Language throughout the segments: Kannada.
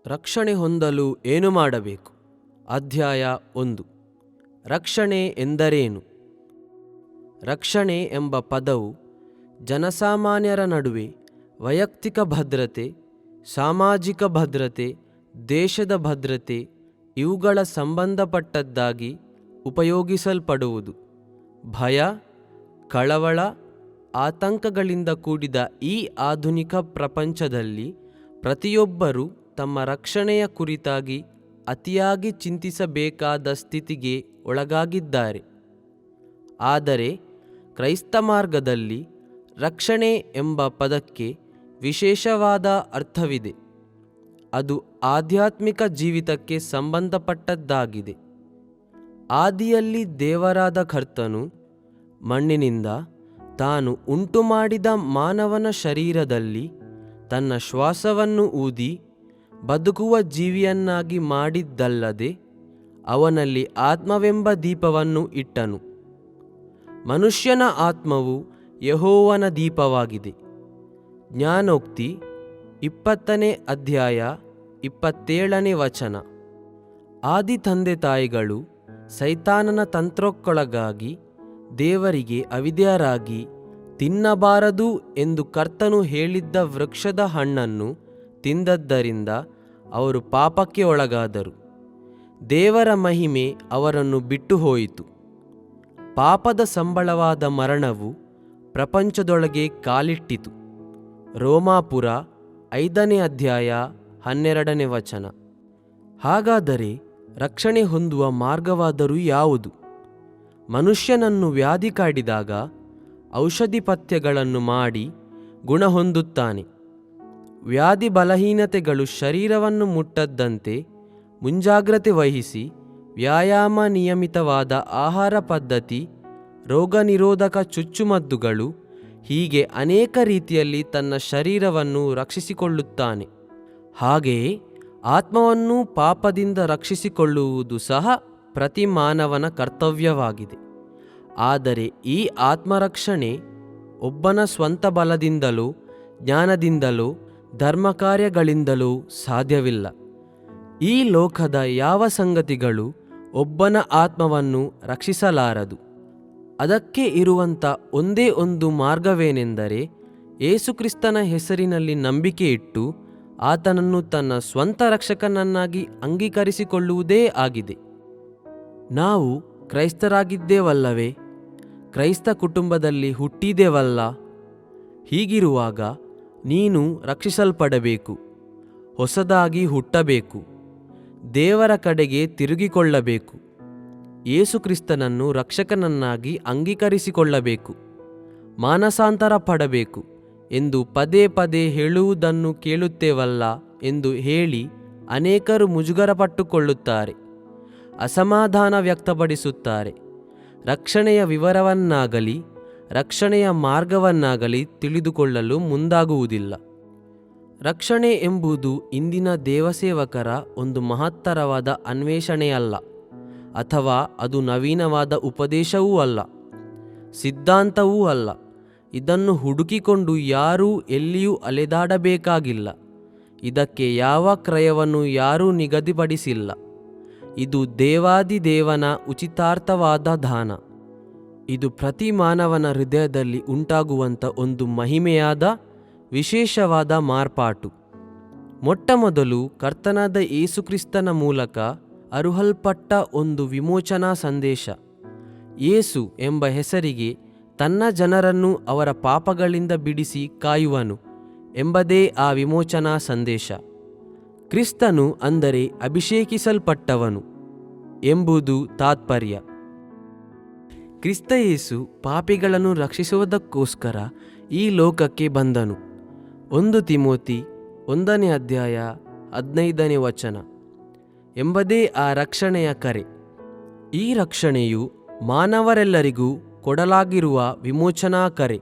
ರಕ್ಷಣೆ ಹೊಂದಲು ಏನು ಮಾಡಬೇಕು? ಅಧ್ಯಾಯ 1. ರಕ್ಷಣೆ ಎಂದರೇನು? ರಕ್ಷಣೆ ಎಂಬ ಪದವು ಜನಸಾಮಾನ್ಯರ ನಡುವೆ ವೈಯಕ್ತಿಕ ಭದ್ರತೆ, ಸಾಮಾಜಿಕ ಭದ್ರತೆ, ದೇಶದ ಭದ್ರತೆ ಇವುಗಳ ಸಂಬಂಧಪಟ್ಟದ್ದಾಗಿ ಉಪಯೋಗಿಸಲ್ಪಡುವುದು. ಭಯ, ಕಳವಳ, ಆತಂಕಗಳಿಂದ ಕೂಡಿದ ಈ ಆಧುನಿಕ ಪ್ರಪಂಚದಲ್ಲಿ ಪ್ರತಿಯೊಬ್ಬರೂ ತಮ್ಮ ರಕ್ಷಣೆಯ ಕುರಿತಾಗಿ ಅತಿಯಾಗಿ ಚಿಂತಿಸಬೇಕಾದ ಸ್ಥಿತಿಗೆ ಒಳಗಾಗಿದ್ದಾರೆ. ಆದರೆ ಕ್ರೈಸ್ತ ಮಾರ್ಗದಲ್ಲಿ ರಕ್ಷಣೆ ಎಂಬ ಪದಕ್ಕೆ ವಿಶೇಷವಾದ ಅರ್ಥವಿದೆ. ಅದು ಆಧ್ಯಾತ್ಮಿಕ ಜೀವಿತಕ್ಕೆ ಸಂಬಂಧಪಟ್ಟದ್ದಾಗಿದೆ. ಆದಿಯಲ್ಲಿ ದೇವರಾದ ಕರ್ತನು ಮಣ್ಣಿನಿಂದ ತಾನು ಉಂಟುಮಾಡಿದ ಮಾನವನ ಶರೀರದಲ್ಲಿ ತನ್ನ ಶ್ವಾಸವನ್ನು ಊದಿ ಬದುಕುವ ಜೀವಿಯನ್ನಾಗಿ ಮಾಡಿದ್ದಲ್ಲದೆ ಅವನಲ್ಲಿ ಆತ್ಮವೆಂಬ ದೀಪವನ್ನು ಇಟ್ಟನು. ಮನುಷ್ಯನ ಆತ್ಮವು ಯೆಹೋವನ ದೀಪವಾಗಿದೆ. ಜ್ಞಾನೋಕ್ತಿ 20ನೇ ಅಧ್ಯಾಯ 27ನೇ ವಚನ. ಆದಿ ತಂದೆ ತಾಯಿಗಳು ಸೈತಾನನ ತಂತ್ರಕ್ಕೊಳಗಾಗಿ ದೇವರಿಗೆ ಅವಿಧೇಯರಾಗಿ ತಿನ್ನಬಾರದು ಎಂದು ಕರ್ತನು ಹೇಳಿದ್ದ ವೃಕ್ಷದ ಹಣ್ಣನ್ನು ತಿಂದದ್ದರಿಂದ ಅವರು ಪಾಪಕ್ಕೆ ಒಳಗಾದರು. ದೇವರ ಮಹಿಮೆ ಅವರನ್ನು ಬಿಟ್ಟು ಹೋಯಿತು. ಪಾಪದ ಸಂಬಳವಾದ ಮರಣವು ಪ್ರಪಂಚದೊಳಗೆ ಕಾಲಿಟ್ಟಿತು. ರೋಮಾಪುರ 5ನೇ ಅಧ್ಯಾಯ 12ನೇ ವಚನ. ಹಾಗಾದರೆ ರಕ್ಷಣೆ ಹೊಂದುವ ಮಾರ್ಗವಾದರೂ ಯಾವುದು? ಮನುಷ್ಯನನ್ನು ವ್ಯಾಧಿ ಕಾಡಿದಾಗ ಔಷಧಿ ಪಥ್ಯಗಳನ್ನು ಮಾಡಿ ಗುಣ ಹೊಂದುತ್ತಾನೆ. ವ್ಯಾಧಿ ಬಲಹೀನತೆಗಳು ಶರೀರವನ್ನು ಮುಟ್ಟದ್ದಂತೆ ಮುಂಜಾಗ್ರತೆ ವಹಿಸಿ ವ್ಯಾಯಾಮ, ನಿಯಮಿತವಾದ ಆಹಾರ ಪದ್ಧತಿ, ರೋಗ ನಿರೋಧಕ ಚುಚ್ಚುಮದ್ದುಗಳು ಹೀಗೆ ಅನೇಕ ರೀತಿಯಲ್ಲಿ ತನ್ನ ಶರೀರವನ್ನು ರಕ್ಷಿಸಿಕೊಳ್ಳುತ್ತಾನೆ. ಹಾಗೆಯೇ ಆತ್ಮವನ್ನು ಪಾಪದಿಂದ ರಕ್ಷಿಸಿಕೊಳ್ಳುವುದು ಸಹ ಪ್ರತಿ ಮಾನವನ ಕರ್ತವ್ಯವಾಗಿದೆ. ಆದರೆ ಈ ಆತ್ಮರಕ್ಷಣೆ ಒಬ್ಬನ ಸ್ವಂತ ಬಲದಿಂದಲೋ ಜ್ಞಾನದಿಂದಲೋ ಧರ್ಮಕಾರ್ಯಗಳಿಂದಲೂ ಸಾಧ್ಯವಿಲ್ಲ. ಈ ಲೋಕದ ಯಾವ ಸಂಗತಿಗಳು ಒಬ್ಬನ ಆತ್ಮವನ್ನು ರಕ್ಷಿಸಲಾರದು. ಅದಕ್ಕೆ ಇರುವಂಥ ಒಂದೇ ಒಂದು ಮಾರ್ಗವೇನೆಂದರೆ ಯೇಸುಕ್ರಿಸ್ತನ ಹೆಸರಿನಲ್ಲಿ ನಂಬಿಕೆ ಇಟ್ಟು ಆತನನ್ನು ತನ್ನ ಸ್ವಂತ ರಕ್ಷಕನನ್ನಾಗಿ ಅಂಗೀಕರಿಸಿಕೊಳ್ಳುವುದೇ ಆಗಿದೆ. ನಾವು ಕ್ರೈಸ್ತರಾಗಿದ್ದೇವಲ್ಲವೇ? ಕ್ರೈಸ್ತ ಕುಟುಂಬದಲ್ಲಿ ಹುಟ್ಟಿದ್ದೇವಲ್ಲ? ಹೀಗಿರುವಾಗ ನೀನು ರಕ್ಷಿಸಲ್ಪಡಬೇಕು, ಹೊಸದಾಗಿ ಹುಟ್ಟಬೇಕು, ದೇವರ ಕಡೆಗೆ ತಿರುಗಿಕೊಳ್ಳಬೇಕು, ಯೇಸುಕ್ರಿಸ್ತನನ್ನು ರಕ್ಷಕನನ್ನಾಗಿ ಅಂಗೀಕರಿಸಿಕೊಳ್ಳಬೇಕು, ಮಾನಸಾಂತರ ಪಡಬೇಕು ಎಂದು ಪದೇ ಪದೇ ಹೇಳುವುದನ್ನು ಕೇಳುತ್ತೇವಲ್ಲ ಎಂದು ಹೇಳಿ ಅನೇಕರು ಮುಜುಗರಪಟ್ಟುಕೊಳ್ಳುತ್ತಾರೆ, ಅಸಮಾಧಾನ ವ್ಯಕ್ತಪಡಿಸುತ್ತಾರೆ. ರಕ್ಷಣೆಯ ವಿವರವನ್ನಾಗಲಿ ರಕ್ಷಣೆಯ ಮಾರ್ಗವನ್ನಾಗಲಿ ತಿಳಿದುಕೊಳ್ಳಲು ಮುಂದಾಗುವುದಿಲ್ಲ. ರಕ್ಷಣೆ ಎಂಬುದು ಇಂದಿನ ದೇವಸೇವಕರ ಒಂದು ಮಹತ್ತರವಾದ ಅನ್ವೇಷಣೆಯಲ್ಲ, ಅಥವಾ ಅದು ನವೀನವಾದ ಉಪದೇಶವೂ ಅಲ್ಲ, ಸಿದ್ಧಾಂತವೂ ಅಲ್ಲ. ಇದನ್ನು ಹುಡುಕಿಕೊಂಡು ಯಾರೂ ಎಲ್ಲಿಯೂ ಅಲೆದಾಡಬೇಕಾಗಿಲ್ಲ. ಇದಕ್ಕೆ ಯಾವ ಕ್ರಯವನ್ನು ಯಾರೂ ನಿಗದಿಪಡಿಸಿಲ್ಲ. ಇದು ದೇವಾದಿದೇವನ ಉಚಿತಾರ್ಥವಾದ ದಾನ. ಇದು ಪ್ರತಿ ಮಾನವನ ಹೃದಯದಲ್ಲಿ ಉಂಟಾಗುವಂಥ ಒಂದು ಮಹಿಮೆಯಾದ ವಿಶೇಷವಾದ ಮಾರ್ಪಾಟು. ಮೊಟ್ಟಮೊದಲು ಕರ್ತನಾದ ಯೇಸುಕ್ರಿಸ್ತನ ಮೂಲಕ ಅರುಹಲ್ಪಟ್ಟ ಒಂದು ವಿಮೋಚನಾ ಸಂದೇಶ. ಯೇಸು ಎಂಬ ಹೆಸರಿಗೆ ತನ್ನ ಜನರನ್ನು ಅವರ ಪಾಪಗಳಿಂದ ಬಿಡಿಸಿ ಕಾಯುವನು ಎಂಬುದೇ ಆ ವಿಮೋಚನಾ ಸಂದೇಶ. ಕ್ರಿಸ್ತನು ಅಂದರೆ ಅಭಿಷೇಕಿಸಲ್ಪಟ್ಟವನು ಎಂಬುದು ತಾತ್ಪರ್ಯ. ಕ್ರಿಸ್ತ ಯೇಸು ಪಾಪಿಗಳನ್ನು ರಕ್ಷಿಸುವುದಕ್ಕೋಸ್ಕರ ಈ ಲೋಕಕ್ಕೆ ಬಂದನು. 1 ತಿಮೋತಿ 1ನೇ ಅಧ್ಯಾಯ 15ನೇ ವಚನ ಎಂಬುದೇ ಆ ರಕ್ಷಣೆಯ ಕರೆ. ಈ ರಕ್ಷಣೆಯು ಮಾನವರೆಲ್ಲರಿಗೂ ಕೊಡಲಾಗಿರುವ ವಿಮೋಚನಾ ಕರೆ.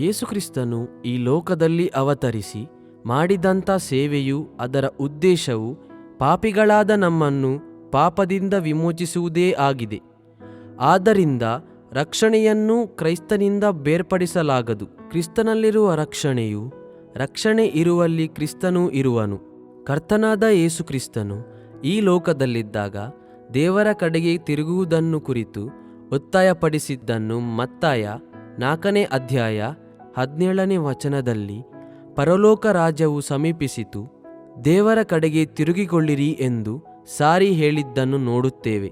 ಯೇಸುಕ್ರಿಸ್ತನು ಈ ಲೋಕದಲ್ಲಿ ಅವತರಿಸಿ ಮಾಡಿದಂಥ ಸೇವೆಯು, ಅದರ ಉದ್ದೇಶವು ಪಾಪಿಗಳಾದ ನಮ್ಮನ್ನು ಪಾಪದಿಂದ ವಿಮೋಚಿಸುವುದೇ ಆಗಿದೆ. ಆದ್ದರಿಂದ ರಕ್ಷಣೆಯನ್ನು ಕ್ರೈಸ್ತನಿಂದ ಬೇರ್ಪಡಿಸಲಾಗದು. ಕ್ರಿಸ್ತನಲ್ಲಿರುವ ರಕ್ಷಣೆಯು, ರಕ್ಷಣೆ ಇರುವಲ್ಲಿ ಕ್ರಿಸ್ತನೂ ಇರುವನು. ಕರ್ತನಾದ ಯೇಸುಕ್ರಿಸ್ತನು ಈ ಲೋಕದಲ್ಲಿದ್ದಾಗ ದೇವರ ಕಡೆಗೆ ತಿರುಗುವುದನ್ನು ಕುರಿತು ಒತ್ತಾಯಪಡಿಸಿದ್ದನ್ನು ಮತ್ತಾಯ 4ನೇ ಅಧ್ಯಾಯ 17ನೇ ವಚನದಲ್ಲಿ ಪರಲೋಕ ರಾಜ್ಯವು ಸಮೀಪಿಸಿತು, ದೇವರ ಕಡೆಗೆ ತಿರುಗಿಕೊಳ್ಳಿರಿ ಎಂದು ಸಾರಿ ಹೇಳಿದ್ದನ್ನು ನೋಡುತ್ತೇವೆ.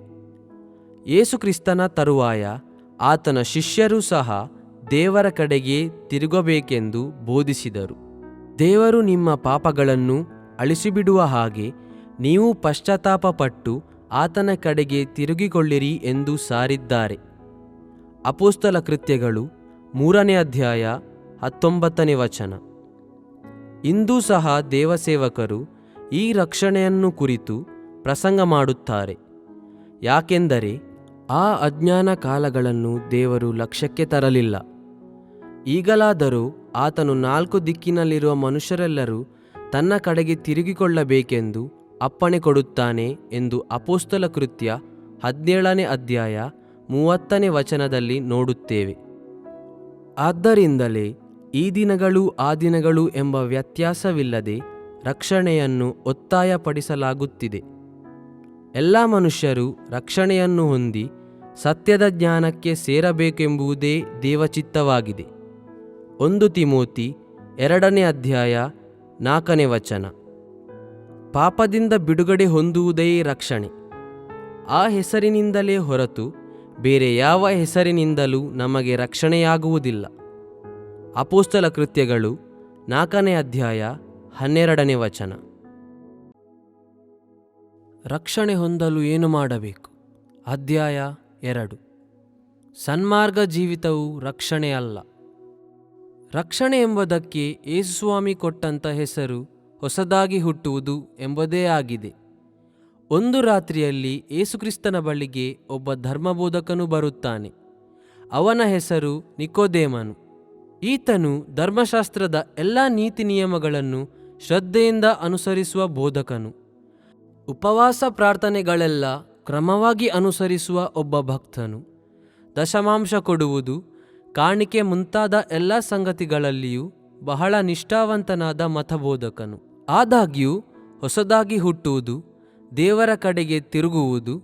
ಯೇಸುಕ್ರಿಸ್ತನ ತರುವಾಯ ಆತನ ಶಿಷ್ಯರೂ ಸಹ ದೇವರ ಕಡೆಗೆ ತಿರುಗಬೇಕೆಂದು ಬೋಧಿಸಿದರು. ದೇವರು ನಿಮ್ಮ ಪಾಪಗಳನ್ನು ಅಳಿಸಿಬಿಡುವ ಹಾಗೆ ನೀವು ಪಶ್ಚಾತ್ತಾಪಪಟ್ಟು ಆತನ ಕಡೆಗೆ ತಿರುಗಿಕೊಳ್ಳಿರಿ ಎಂದು ಸಾರಿದ್ದಾರೆ. ಅಪೊಸ್ತಲ ಕೃತ್ಯಗಳು 3ನೇ ಅಧ್ಯಾಯ 19ನೇ ವಚನ. ಇಂದೂ ಸಹ ದೇವಸೇವಕರು ಈ ರಕ್ಷಣೆಯನ್ನು ಕುರಿತು ಪ್ರಸಂಗ ಮಾಡುತ್ತಾರೆ. ಯಾಕೆಂದರೆ ಆ ಅಜ್ಞಾನ ಕಾಲಗಳನ್ನು ದೇವರು ಲಕ್ಷ್ಯಕ್ಕೆ ತರಲಿಲ್ಲ. ಈಗಲಾದರೂ ಆತನು 4 ದಿಕ್ಕಿನಲ್ಲಿರುವ ಮನುಷ್ಯರೆಲ್ಲರೂ ತನ್ನ ಕಡೆಗೆ ತಿರುಗಿಕೊಳ್ಳಬೇಕೆಂದು ಅಪ್ಪಣೆ ಕೊಡುತ್ತಾನೆ ಎಂದು ಅಪೊಸ್ತಲ ಕೃತ್ಯ 17ನೇ ಅಧ್ಯಾಯ 30ನೇ ವಚನದಲ್ಲಿ ನೋಡುತ್ತೇವೆ. ಆದ್ದರಿಂದಲೇ ಈ ದಿನಗಳು ಆ ದಿನಗಳು ಎಂಬ ವ್ಯತ್ಯಾಸವಿಲ್ಲದೆ ರಕ್ಷಣೆಯನ್ನು ಒತ್ತಾಯಪಡಿಸಲಾಗುತ್ತಿದೆ. ಎಲ್ಲ ಮನುಷ್ಯರು ರಕ್ಷಣೆಯನ್ನು ಹೊಂದಿ ಸತ್ಯದ ಜ್ಞಾನಕ್ಕೆ ಸೇರಬೇಕೆಂಬುದೇ ದೇವಚಿತ್ತವಾಗಿದೆ. 1 ತಿಮೋತಿ 2ನೇ ಅಧ್ಯಾಯ 4ನೇ ವಚನ. ಪಾಪದಿಂದ ಬಿಡುಗಡೆ ಹೊಂದುವುದೇ ರಕ್ಷಣೆ. ಆ ಹೆಸರಿನಿಂದಲೇ ಹೊರತು ಬೇರೆ ಯಾವ ಹೆಸರಿನಿಂದಲೂ ನಮಗೆ ರಕ್ಷಣೆಯಾಗುವುದಿಲ್ಲ. ಅಪೊಸ್ತಲ ಕೃತ್ಯಗಳು 4ನೇ ಅಧ್ಯಾಯ 12ನೇ ವಚನ. ರಕ್ಷಣೆ ಹೊಂದಲು ಏನು ಮಾಡಬೇಕು? ಅಧ್ಯಾಯ 2. ಸನ್ಮಾರ್ಗ ಜೀವಿತವು ರಕ್ಷಣೆ ಅಲ್ಲ. ರಕ್ಷಣೆ ಎಂಬುದಕ್ಕೆ ಯೇಸುಸ್ವಾಮಿ ಕೊಟ್ಟಂಥ ಹೆಸರು ಹೊಸದಾಗಿ ಹುಟ್ಟುವುದು ಎಂಬುದೇ ಆಗಿದೆ. ಒಂದು ರಾತ್ರಿಯಲ್ಲಿ ಯೇಸುಕ್ರಿಸ್ತನ ಬಳಿಗೆ ಒಬ್ಬ ಧರ್ಮಬೋಧಕನು ಬರುತ್ತಾನೆ. ಅವನ ಹೆಸರು ನಿಕೋದೇಮನು. ಈತನು ಧರ್ಮಶಾಸ್ತ್ರದ ಎಲ್ಲ ನೀತಿ ನಿಯಮಗಳನ್ನು ಶ್ರದ್ಧೆಯಿಂದ ಅನುಸರಿಸುವ ಬೋಧಕನು. ಉಪವಾಸ ಪ್ರಾರ್ಥನೆಗಳೆಲ್ಲ ಕ್ರಮವಾಗಿ ಅನುಸರಿಸುವ ಒಬ್ಬ ಭಕ್ತನು. ದಶಮಾಂಶ ಕೊಡುವುದು, ಕಾಣಿಕೆ ಮುಂತಾದ ಎಲ್ಲ ಸಂಗತಿಗಳಲ್ಲಿಯೂ ಬಹಳ ನಿಷ್ಠಾವಂತನಾದ ಮತಬೋಧಕನು. ಆದಾಗ್ಯೂ ಹೊಸದಾಗಿ ಹುಟ್ಟುವುದು, ದೇವರ ಕಡೆಗೆ ತಿರುಗುವುದು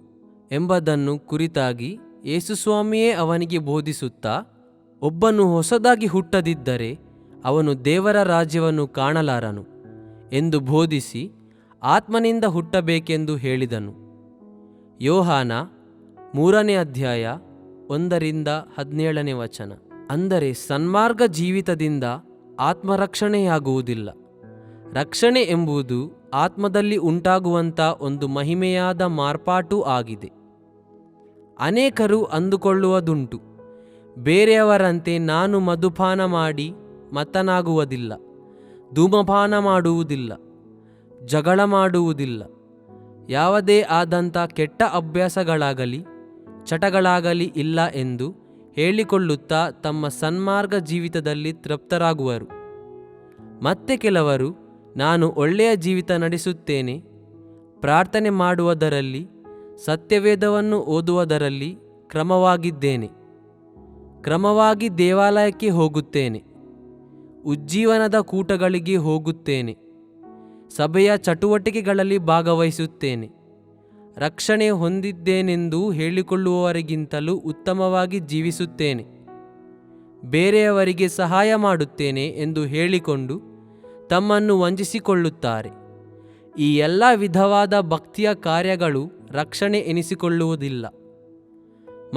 ಎಂಬುದನ್ನು ಕುರಿತಾಗಿ ಯೇಸುಸ್ವಾಮಿಯೇ ಅವನಿಗೆ ಬೋಧಿಸುತ್ತಾ, ಒಬ್ಬನು ಹೊಸದಾಗಿ ಹುಟ್ಟದಿದ್ದರೆ ಅವನು ದೇವರ ರಾಜ್ಯವನ್ನು ಕಾಣಲಾರನು ಎಂದು ಬೋಧಿಸಿ ಆತ್ಮನಿಂದ ಹುಟ್ಟಬೇಕೆಂದು ಹೇಳಿದನು. ಯೋಹಾನ 3ನೇ ಅಧ್ಯಾಯ 1ರಿಂದ 17ನೇ ವಚನ. ಅಂದರೆ ಸನ್ಮಾರ್ಗ ಜೀವಿತದಿಂದ ಆತ್ಮರಕ್ಷಣೆಯಾಗುವುದಿಲ್ಲ. ರಕ್ಷಣೆ ಎಂಬುದು ಆತ್ಮದಲ್ಲಿ ಉಂಟಾಗುವಂಥ ಒಂದು ಮಹಿಮೆಯಾದ ಮಾರ್ಪಾಟು ಆಗಿದೆ. ಅನೇಕರು ಅಂದುಕೊಳ್ಳುವುದುಂಟು, ಬೇರೆಯವರಂತೆ ನಾನು ಮಧುಪಾನ ಮಾಡಿ ಮತ್ತನಾಗುವುದಿಲ್ಲ, ಧೂಮಪಾನ ಮಾಡುವುದಿಲ್ಲ, ಜಗಳ ಮಾಡುವುದಿಲ್ಲ, ಯಾವುದೇ ಆದಂಥ ಕೆಟ್ಟ ಅಭ್ಯಾಸಗಳಾಗಲಿ ಚಟಗಳಾಗಲಿ ಇಲ್ಲ ಎಂದು ಹೇಳಿಕೊಳ್ಳುತ್ತಾ ತಮ್ಮ ಸನ್ಮಾರ್ಗ ಜೀವಿತದಲ್ಲಿ ತೃಪ್ತರಾಗುವರು. ಮತ್ತೆ ಕೆಲವರು, ನಾನು ಒಳ್ಳೆಯ ಜೀವಿತ ನಡೆಸುತ್ತೇನೆ, ಪ್ರಾರ್ಥನೆ ಮಾಡುವುದರಲ್ಲಿ, ಸತ್ಯವೇದವನ್ನು ಓದುವುದರಲ್ಲಿ ಕ್ರಮವಾಗಿದ್ದೇನೆ, ಕ್ರಮವಾಗಿ ದೇವಾಲಯಕ್ಕೆ ಹೋಗುತ್ತೇನೆ, ಉಜ್ಜೀವನದ ಕೂಟಗಳಿಗೆ ಹೋಗುತ್ತೇನೆ, ಸಭೆಯ ಚಟುವಟಿಕೆಗಳಲ್ಲಿ ಭಾಗವಹಿಸುತ್ತೇನೆ, ರಕ್ಷಣೆ ಹೊಂದಿದ್ದೇನೆಂದು ಹೇಳಿಕೊಳ್ಳುವವರಿಗಿಂತಲೂ ಉತ್ತಮವಾಗಿ ಜೀವಿಸುತ್ತೇನೆ, ಬೇರೆಯವರಿಗೆ ಸಹಾಯ ಮಾಡುತ್ತೇನೆ ಎಂದು ಹೇಳಿಕೊಂಡು ತಮ್ಮನ್ನು ವಂಚಿಸಿಕೊಳ್ಳುತ್ತಾರೆ. ಈ ಎಲ್ಲ ವಿಧವಾದ ಭಕ್ತಿಯ ಕಾರ್ಯಗಳು ರಕ್ಷಣೆ ಎನಿಸಿಕೊಳ್ಳುವುದಿಲ್ಲ.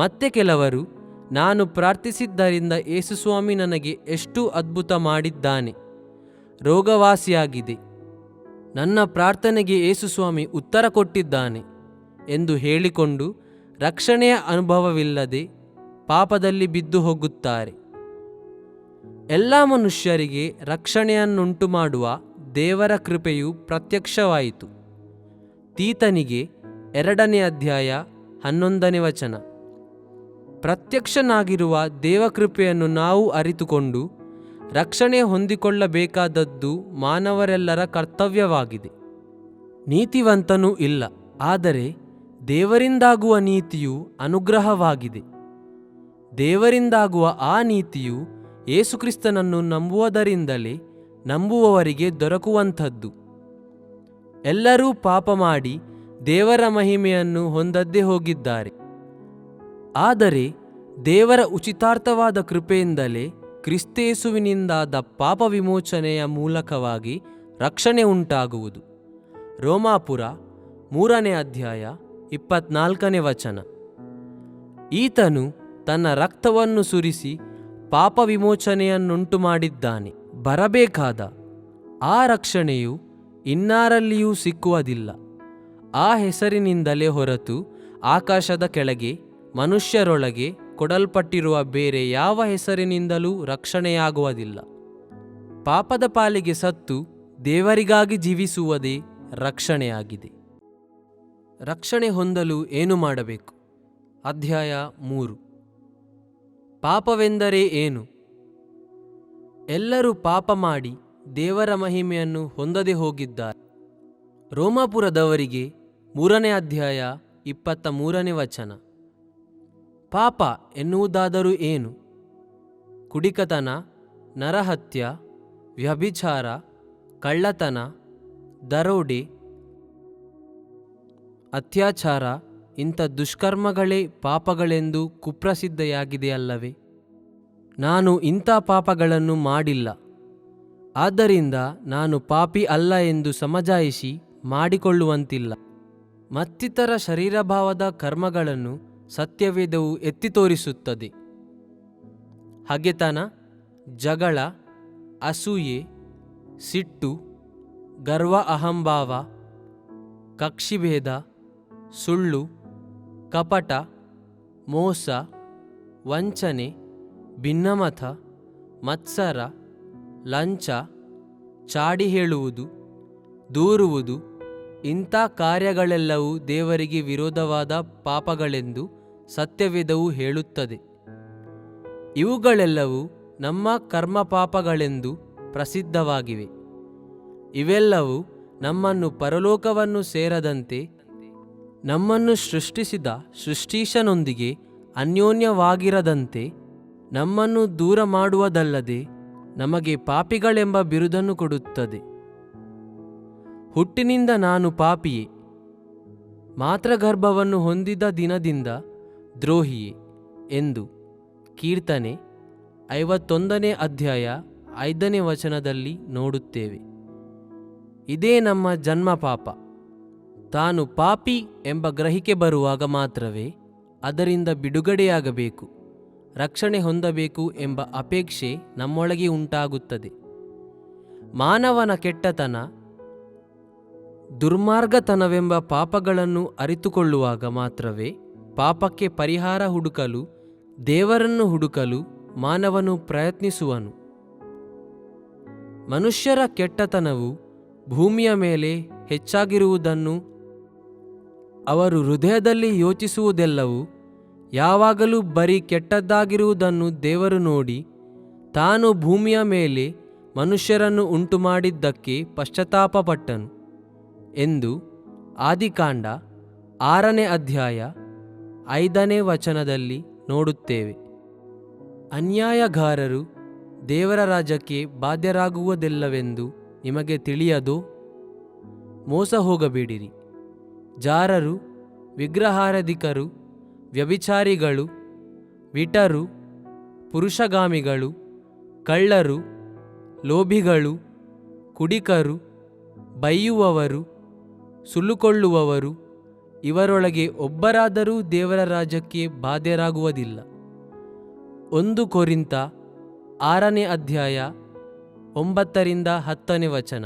ಮತ್ತೆ ಕೆಲವರು, ನಾನು ಪ್ರಾರ್ಥಿಸಿದ್ದರಿಂದ ಯೇಸುಸ್ವಾಮಿ ನನಗೆ ಎಷ್ಟು ಅದ್ಭುತ ಮಾಡಿದ್ದಾನೆ, ರೋಗವಾಸಿಯಾಗಿದೆ, ನನ್ನ ಪ್ರಾರ್ಥನೆಗೆ ಯೇಸುಸ್ವಾಮಿ ಉತ್ತರ ಕೊಟ್ಟಿದ್ದಾನೆ ಎಂದು ಹೇಳಿಕೊಂಡು ರಕ್ಷಣೆಯ ಅನುಭವವಿಲ್ಲದೆ ಪಾಪದಲ್ಲಿ ಬಿದ್ದು ಹೋಗುತ್ತಾರೆ. ಎಲ್ಲ ಮನುಷ್ಯರಿಗೆ ರಕ್ಷಣೆಯನ್ನುಂಟು ಮಾಡುವ ದೇವರ ಕೃಪೆಯು ಪ್ರತ್ಯಕ್ಷವಾಯಿತು. ತೀತನಿಗೆ 2ನೇ ಅಧ್ಯಾಯ 11ನೇ ವಚನ. ಪ್ರತ್ಯಕ್ಷನಾಗಿರುವ ದೇವಕೃಪೆಯನ್ನು ನಾವು ಅರಿತುಕೊಂಡು ರಕ್ಷಣೆ ಹೊಂದಿಕೊಳ್ಳಬೇಕಾದದ್ದು ಮಾನವರೆಲ್ಲರ ಕರ್ತವ್ಯವಾಗಿದೆ. ನೀತಿವಂತನೂ ಇಲ್ಲ, ಆದರೆ ದೇವರಿಂದಾಗುವ ನೀತಿಯು ಅನುಗ್ರಹವಾಗಿದೆ. ದೇವರಿಂದಾಗುವ ಆ ನೀತಿಯು ಯೇಸುಕ್ರಿಸ್ತನನ್ನು ನಂಬುವುದರಿಂದಲೇ ನಂಬುವವರಿಗೆ ದೊರಕುವಂಥದ್ದು. ಎಲ್ಲರೂ ಪಾಪ ಮಾಡಿ ದೇವರ ಮಹಿಮೆಯನ್ನು ಹೊಂದದ್ದೇ ಹೋಗಿದ್ದಾರೆ. ಆದರೆ ದೇವರ ಉಚಿತಾರ್ಥವಾದ ಕೃಪೆಯಿಂದಲೇ ಕ್ರಿಸ್ತೇಸುವಿನಿಂದಾದ ಪಾಪ ವಿಮೋಚನೆಯ ಮೂಲಕವಾಗಿ ರಕ್ಷಣೆ ಉಂಟಾಗುವುದು. ರೋಮಾಪುರ 3ನೇ ಅಧ್ಯಾಯ 24ನೇ ವಚನ. ಈತನು ತನ್ನ ರಕ್ತವನ್ನು ಸುರಿಸಿ ಪಾಪ ವಿಮೋಚನೆಯನ್ನುಂಟು ಮಾಡಿದ್ದಾನೆ. ಬರಬೇಕಾದ ಆ ರಕ್ಷಣೆಯು ಇನ್ನಾರಲ್ಲಿಯೂ ಸಿಕ್ಕುವುದಿಲ್ಲ. ಆ ಹೆಸರಿನಿಂದಲೇ ಹೊರತು ಆಕಾಶದ ಕೆಳಗೆ ಮನುಷ್ಯರೊಳಗೆ ಕೊಡಲ್ಪಟ್ಟಿರುವ ಬೇರೆ ಯಾವ ಹೆಸರಿನಿಂದಲೂ ರಕ್ಷಣೆಯಾಗುವುದಿಲ್ಲ. ಪಾಪದ ಪಾಲಿಗೆ ಸತ್ತು ದೇವರಿಗಾಗಿ ಜೀವಿಸುವುದೇ ರಕ್ಷಣೆಯಾಗಿದೆ. ರಕ್ಷಣೆ ಹೊಂದಲು ಏನು ಮಾಡಬೇಕು? ಅಧ್ಯಾಯ 3. ಪಾಪವೆಂದರೆ ಏನು? ಎಲ್ಲರೂ ಪಾಪ ಮಾಡಿ ದೇವರ ಮಹಿಮೆಯನ್ನು ಹೊಂದದೆ ಹೋಗಿದ್ದಾರೆ. ರೋಮಾಪುರದವರಿಗೆ 3ನೇ ಅಧ್ಯಾಯ 23ನೇ ವಚನ. ಪಾಪ ಎನ್ನುವುದಾದರೂ ಏನು? ಕುಡಿಕತನ, ನರಹತ್ಯ, ವ್ಯಭಿಚಾರ, ಕಳ್ಳತನ, ದರೋಡೆ, ಅತ್ಯಾಚಾರ ಇಂಥ ದುಷ್ಕರ್ಮಗಳೇ ಪಾಪಗಳೆಂದು ಕುಪ್ರಸಿದ್ಧೆಯಾಗಿದೆಯಲ್ಲವೇ? ನಾನು ಇಂಥ ಪಾಪಗಳನ್ನು ಮಾಡಿಲ್ಲ, ಆದ್ದರಿಂದ ನಾನು ಪಾಪಿ ಅಲ್ಲ ಎಂದು ಸಮಜಾಯಿಷಿ ಮಾಡಿಕೊಳ್ಳುವಂತಿಲ್ಲ. ಮತ್ತಿತರ ಶರೀರಭಾವದ ಕರ್ಮಗಳನ್ನು ಸತ್ಯವೇದವು ಎತ್ತಿ ತೋರಿಸುತ್ತದೆ. ಹಗೆತನ, ಜಗಳ, ಅಸೂಯೆ, ಸಿಟ್ಟು, ಗರ್ವ, ಅಹಂಭಾವ, ಕಕ್ಷಿಭೇದ, ಸುಳ್ಳು, ಕಪಟ, ಮೋಸ, ವಂಚನೆ, ಭಿನ್ನಮತ, ಮತ್ಸರ, ಲಂಚ, ಚಾಡಿ ಹೇಳುವುದು, ದೂರುವುದು ಇಂಥ ಕಾರ್ಯಗಳೆಲ್ಲವೂ ದೇವರಿಗೆ ವಿರೋಧವಾದ ಪಾಪಗಳೆಂದು ಸತ್ಯವೇದವು ಹೇಳುತ್ತದೆ. ಇವುಗಳೆಲ್ಲವೂ ನಮ್ಮ ಕರ್ಮಪಾಪಗಳೆಂದು ಪ್ರಸಿದ್ಧವಾಗಿವೆ. ಇವೆಲ್ಲವೂ ನಮ್ಮನ್ನು ಪರಲೋಕವನ್ನು ಸೇರದಂತೆ ನಮ್ಮನ್ನು ಸೃಷ್ಟಿಸಿದ ಸೃಷ್ಟೀಶನೊಂದಿಗೆ ಅನ್ಯೋನ್ಯವಾಗಿರದಂತೆ ನಮ್ಮನ್ನು ದೂರ ಮಾಡುವುದಲ್ಲದೆ ನಮಗೆ ಪಾಪಿಗಳೆಂಬ ಬಿರುದನ್ನು ಕೊಡುತ್ತದೆ. ಹುಟ್ಟಿನಿಂದ ನಾನು ಪಾಪಿಯೇ, ಮಾತೃಗರ್ಭವನ್ನು ಹೊಂದಿದ ದಿನದಿಂದ ದ್ರೋಹಿಯೇ ಎಂದು ಕೀರ್ತನೆ 51ನೇ ಅಧ್ಯಾಯ 5ನೇ ವಚನದಲ್ಲಿ ನೋಡುತ್ತೇವೆ. ಇದೇ ನಮ್ಮ ಜನ್ಮ ಪಾಪ. ತಾನು ಪಾಪಿ ಎಂಬ ಗ್ರಹಿಕೆ ಬರುವಾಗ ಮಾತ್ರವೇ ಅದರಿಂದ ಬಿಡುಗಡೆಯಾಗಬೇಕು, ರಕ್ಷಣೆ ಹೊಂದಬೇಕು ಎಂಬ ಅಪೇಕ್ಷೆ ನಮ್ಮೊಳಗೆ ಉಂಟಾಗುತ್ತದೆ. ಮಾನವನ ಕೆಟ್ಟತನ, ದುರ್ಮಾರ್ಗತನವೆಂಬ ಪಾಪಗಳನ್ನು ಅರಿತುಕೊಳ್ಳುವಾಗ ಮಾತ್ರವೇ ಪಾಪಕ್ಕೆ ಪರಿಹಾರ ಹುಡುಕಲು, ದೇವರನ್ನು ಹುಡುಕಲು ಮಾನವನು ಪ್ರಯತ್ನಿಸುವನು. ಮನುಷ್ಯರ ಕೆಟ್ಟತನವು ಭೂಮಿಯ ಮೇಲೆ ಹೆಚ್ಚಾಗಿರುವುದನ್ನು, ಅವರು ಹೃದಯದಲ್ಲಿ ಯೋಚಿಸುವುದೆಲ್ಲವೂ ಯಾವಾಗಲೂ ಬರೀ ಕೆಟ್ಟದ್ದಾಗಿರುವುದನ್ನು ದೇವರು ನೋಡಿ ತಾನು ಭೂಮಿಯ ಮೇಲೆ ಮನುಷ್ಯರನ್ನು ಉಂಟುಮಾಡಿದ್ದಕ್ಕೆ ಪಶ್ಚಾತ್ತಾಪಪಟ್ಟನು ಎಂದು ಆದಿಕಾಂಡ 6ನೇ ಅಧ್ಯಾಯ 5ನೇ ವಚನದಲ್ಲಿ ನೋಡುತ್ತೇವೆ. ಅನ್ಯಾಯಗಾರರು ದೇವರ ರಾಜ್ಯಕ್ಕೆ ಬಾಧ್ಯರಾಗುವುದಿಲ್ಲವೆಂದು ನಿಮಗೆ ತಿಳಿಯದೋ? ಮೋಸ ಹೋಗಬೇಡಿರಿ. ಜಾರರು, ವಿಗ್ರಹಾರಾಧಿಕರು, ವ್ಯಭಿಚಾರಿಗಳು, ವಿಟರು, ಪುರುಷಗಾಮಿಗಳು, ಕಳ್ಳರು, ಲೋಭಿಗಳು, ಕುಡಿಕರು, ಬೈಯುವವರು, ಸುಲುಕೊಳ್ಳುವವರು ಇವರೊಳಗೆ ಒಬ್ಬರಾದರೂ ದೇವರ ರಾಜ್ಯಕ್ಕೆ ಬಾಧ್ಯರಾಗುವುದಿಲ್ಲ. 1 ಕೊರಿಂಥ 6ನೇ ಅಧ್ಯಾಯ 9ರಿಂದ 10ನೇ ವಚನ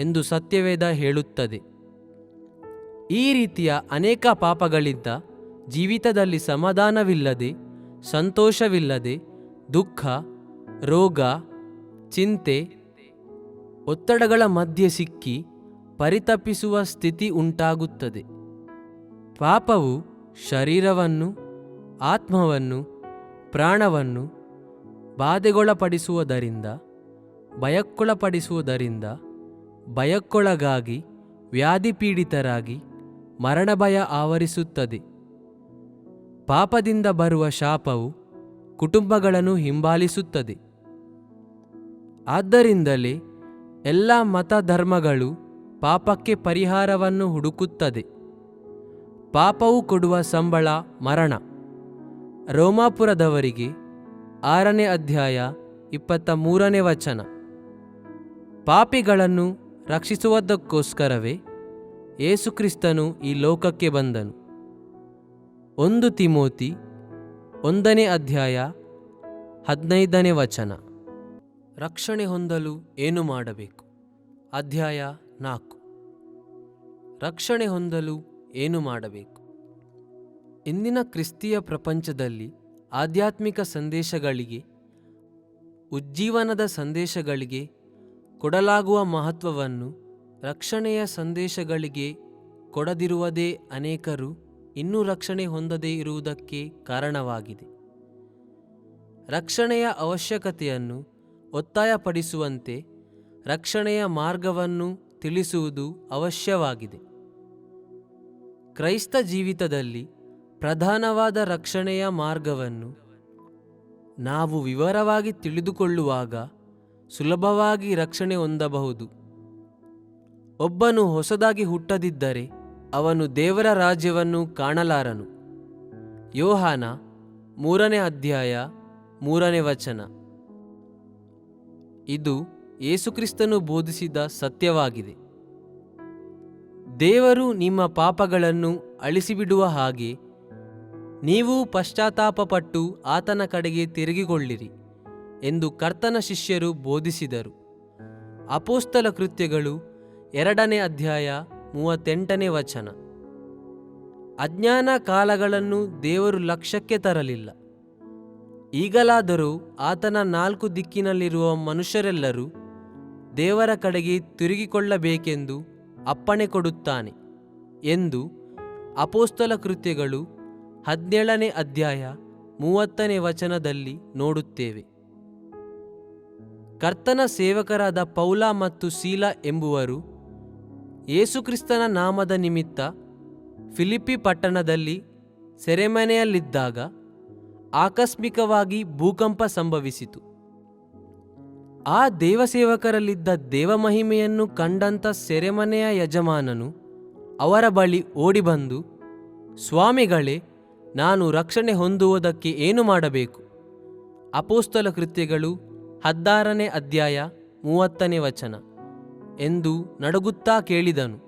ಎಂದು ಸತ್ಯವೇದ ಹೇಳುತ್ತದೆ. ಈ ರೀತಿಯ ಅನೇಕ ಪಾಪಗಳಿಂದ ಜೀವಿತದಲ್ಲಿ ಸಮಾಧಾನವಿಲ್ಲದೆ, ಸಂತೋಷವಿಲ್ಲದೆ, ದುಃಖ, ರೋಗ, ಚಿಂತೆ, ಒತ್ತಡಗಳ ಮಧ್ಯೆ ಸಿಕ್ಕಿ ಪರಿತಪಿಸುವ ಸ್ಥಿತಿ ಉಂಟಾಗುತ್ತದೆ. ಪಾಪವು ಶರೀರವನ್ನು, ಆತ್ಮವನ್ನು, ಪ್ರಾಣವನ್ನು ಬಾಧೆಗೊಳಪಡಿಸುವುದರಿಂದ, ಭಯಕ್ಕೊಳಗಾಗಿ ವ್ಯಾಧಿಪೀಡಿತರಾಗಿ ಮರಣಭಯ ಆವರಿಸುತ್ತದೆ. ಪಾಪದಿಂದ ಬರುವ ಶಾಪವು ಕುಟುಂಬಗಳನ್ನು ಹಿಂಬಾಲಿಸುತ್ತದೆ. ಆದ್ದರಿಂದಲೇ ಎಲ್ಲ ಮತಧರ್ಮಗಳು ಪಾಪಕ್ಕೆ ಪರಿಹಾರವನ್ನು ಹುಡುಕುತ್ತದೆ. ಪಾಪವು ಕೊಡುವ ಸಂಬಳ ಮರಣ. ರೋಮಾಪುರದವರಿಗೆ 6ನೇ ಅಧ್ಯಾಯ 23ನೇ ವಚನ. ಪಾಪಿಗಳನ್ನು ರಕ್ಷಿಸುವುದಕ್ಕೋಸ್ಕರವೇ ಯೇಸುಕ್ರಿಸ್ತನು ಈ ಲೋಕಕ್ಕೆ ಬಂದನು. 1 ತಿಮೋತಿ 1ನೇ ಅಧ್ಯಾಯ 15ನೇ ವಚನ. ರಕ್ಷಣೆ ಹೊಂದಲು ಏನು ಮಾಡಬೇಕು? ಅಧ್ಯಾಯ 4. ರಕ್ಷಣೆ ಹೊಂದಲು ಏನು ಮಾಡಬೇಕು? ಇಂದಿನ ಕ್ರಿಸ್ತೀಯ ಪ್ರಪಂಚದಲ್ಲಿ ಆಧ್ಯಾತ್ಮಿಕ ಸಂದೇಶಗಳಿಗೆ, ಉಜ್ಜೀವನದ ಸಂದೇಶಗಳಿಗೆ ಕೊಡಲಾಗುವ ಮಹತ್ವವನ್ನು ರಕ್ಷಣೆಯ ಸಂದೇಶಗಳಿಗೆ ಕೊಡದಿರುವುದೇ ಅನೇಕರು ಇನ್ನೂ ರಕ್ಷಣೆ ಹೊಂದದೇ ಇರುವುದಕ್ಕೆ ಕಾರಣವಾಗಿದೆ. ರಕ್ಷಣೆಯ ಅವಶ್ಯಕತೆಯನ್ನು ಒತ್ತಾಯಪಡಿಸುವಂತೆ ರಕ್ಷಣೆಯ ಮಾರ್ಗವನ್ನು ತಿಳಿಸುವುದು ಅವಶ್ಯವಾಗಿದೆ. ಕ್ರೈಸ್ತ ಜೀವಿತದಲ್ಲಿ ಪ್ರಧಾನವಾದ ರಕ್ಷಣೆಯ ಮಾರ್ಗವನ್ನು ನಾವು ವಿವರವಾಗಿ ತಿಳಿದುಕೊಳ್ಳುವಾಗ ಸುಲಭವಾಗಿ ರಕ್ಷಣೆ ಹೊಂದಬಹುದು. ಒಬ್ಬನು ಹೊಸದಾಗಿ ಹುಟ್ಟದಿದ್ದರೆ ಅವನು ದೇವರ ರಾಜ್ಯವನ್ನು ಕಾಣಲಾರನು. ಯೋಹಾನ 3ನೇ ಅಧ್ಯಾಯ 3ನೇ ವಚನ. ಇದು ಯೇಸುಕ್ರಿಸ್ತನು ಬೋಧಿಸಿದ ಸತ್ಯವಾಗಿದೆ. ದೇವರು ನಿಮ್ಮ ಪಾಪಗಳನ್ನು ಅಳಿಸಿಬಿಡುವ ಹಾಗೆ ನೀವು ಪಶ್ಚಾತ್ತಾಪಪಟ್ಟು ಆತನ ಕಡೆಗೆ ತಿರುಗಿಕೊಳ್ಳಿರಿ ಎಂದು ಕರ್ತನ ಶಿಷ್ಯರು ಬೋಧಿಸಿದರು. ಅಪೊಸ್ತಲ ಕೃತ್ಯಗಳು 2ನೇ ಅಧ್ಯಾಯ 38ನೇ ವಚನ. ಅಜ್ಞಾನ ಕಾಲಗಳನ್ನು ದೇವರು ಲಕ್ಷ್ಯಕ್ಕೆ ತರಲಿಲ್ಲ. ಈಗಲಾದರೂ ಆತನ 4 ದಿಕ್ಕಿನಲ್ಲಿರುವ ಮನುಷ್ಯರೆಲ್ಲರೂ ದೇವರ ಕಡೆಗೆ ತಿರುಗಿಕೊಳ್ಳಬೇಕೆಂದು ಅಪ್ಪಣೆ ಕೊಡುತ್ತಾನೆ ಎಂದು ಅಪೊಸ್ತಲ ಕೃತ್ಯಗಳು 17ನೇ ಅಧ್ಯಾಯ 30ನೇ ವಚನದಲ್ಲಿ ನೋಡುತ್ತೇವೆ. ಕರ್ತನ ಸೇವಕರಾದ ಪೌಲ ಮತ್ತು ಸೀಲ ಎಂಬುವರು ಯೇಸುಕ್ರಿಸ್ತನ ನಾಮದ ನಿಮಿತ್ತ ಫಿಲಿಪ್ಪಿ ಪಟ್ಟಣದಲ್ಲಿ ಸೆರೆಮನೆಯಲ್ಲಿದ್ದಾಗ ಆಕಸ್ಮಿಕವಾಗಿ ಭೂಕಂಪ ಸಂಭವಿಸಿತು. ಆ ದೇವಸೇವಕರಲ್ಲಿದ್ದ ದೇವಮಹಿಮೆಯನ್ನು ಕಂಡಂಥ ಸೆರೆಮನೆಯ ಯಜಮಾನನು ಅವರ ಬಳಿ ಓಡಿಬಂದು, ಸ್ವಾಮಿಗಳೇ, ನಾನು ರಕ್ಷಣೆ ಹೊಂದುವುದಕ್ಕೆ ಏನು ಮಾಡಬೇಕು? ಅಪೊಸ್ತಲ ಕೃತ್ಯಗಳು 16ನೇ ಅಧ್ಯಾಯ 30ನೇ ವಚನ ಎಂದು ನಡುಗುತ್ತಾ ಕೇಳಿದನು.